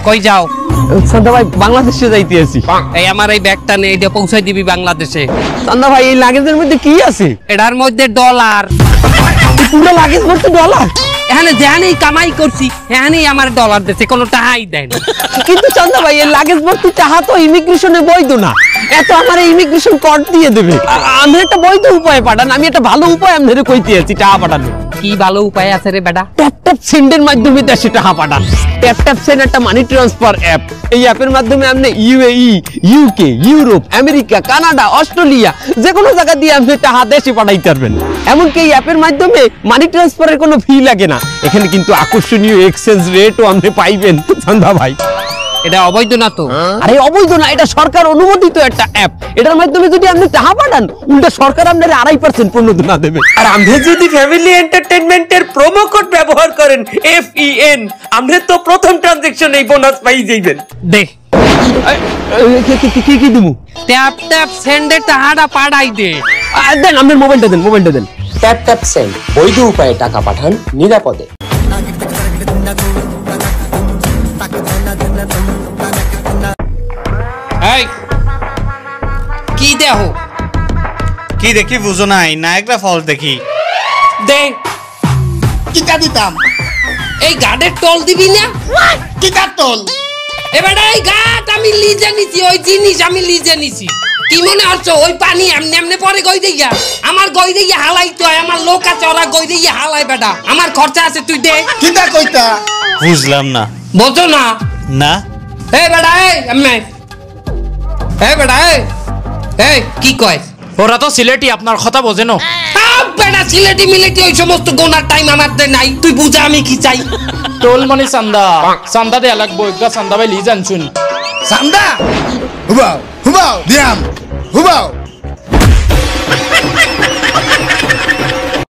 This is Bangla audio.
কই যাও? চান্দা ভাই বাংলাদেশে যাইতে আছি। এই আমার এই ব্যাগটা নে, এটা পৌঁছাই দিবি বাংলাদেশে। চান্দা ভাই এই লাগেজের মধ্যে কি আছে? এটার মধ্যে ডলার। পুরো লাগেজ ভর্তি ডলার? এখানে যেখানেই কামাই করছি এখানেই আমার ডলার দিচ্ছে, কোনো টাকাই দেয় না। কিন্তু চান্দা ভাই এই লাগেজ ভর্তি টাকা তো ইমিগ্রেশনে বৈধ না, এত আমার ইমিগ্রেশন কোড দিয়ে দেবে। আমি একটা বৈধ উপায় পাঠান, আমি একটা ভালো উপায় আপনাদের কইতে আছি টাকা পাঠানো। কি ভালো উপায় আছে রে বেটা? ট্যাপ ট্যাপ সেন্ডের মাধ্যমে দেশে টাকা পাঠান। ট্যাপ ট্যাপ সেন্ড একটা মানি ট্রান্সফার অ্যাপ। এই অ্যাপের মাধ্যমে আপনি UAE, UK, Europe, America, Canada, Australia যে কোনো জায়গা দিয়ে আপনি টাকা দেশে পাঠাইতে পারবেন। এমনকি এই অ্যাপের মাধ্যমে মানি ট্রান্সফারের কোনো ফি লাগে না। এখানে কিন্তু আকর্ষণীয় এক্সচেঞ্জ রেটও আপনি পাইবেন চান্দা ভাই। এটা অবৈধ না তো? আরে অবৈধ না, এটা সরকার অনুমোদিত একটা অ্যাপ। এটার মাধ্যমে যদি আপনি টাকা পাঠান উল্টা সরকার আপনার 2.5% প্রণোদনা দেবে। আর আপনি যদি ফ্যামিলি এন্টারটেইনমেন্টের প্রোমো কোড ব্যবহার করেন FEN, আপনি তো প্রথম ট্রানজাকশন এই বোনাস পাই যাবেন। দে কি দিমু? ট্যাপ ট্যাপ সেন্ডে টাকাটা পাঠাই দে। দেন আপনার মোবাইলটা দেন। ট্যাপ ট্যাপ সেন্ড, বৈধ উপায়ে টাকা পাঠান নিরাপদে। এই কি দেখো? কি দেখি বুঝো নাই? নায়করা ফল দেখি। দে কিটা দিতাম? এই গাড়ের টল দিবি না? কিটা টল? এবার এই গাট আমি লিজে নিছি, ওই জিনিস আমি লিজে নিছি। কি মনে হচ্ছে ওই পানি এমনি এমনি পরে গই দিয়া? আমার গই দিয়া হালাই তো, আমার লোক আছে ওরা গই দিয়া হালাই বেটা। আমার খরচা আছে, তুই দে। কিটা কইতা? বুঝলাম না। বোঝো না? না এই বেটা এই এমনে এই বেটা এই কি কয়? ওরা তো সিলেটি, আপনার কথা বোঝে না। বেটা সিলেটি মিলেটি ওই সমস্ত গোনার টাইম আমার নাই। তুই বুঝা আমি কি চাই? টোল মানে চান্দা দেয়া লাগবো। একটা চান্দা ভাই লিজ আনছুন। সান্দা হুবাও দিয়াম হুবাও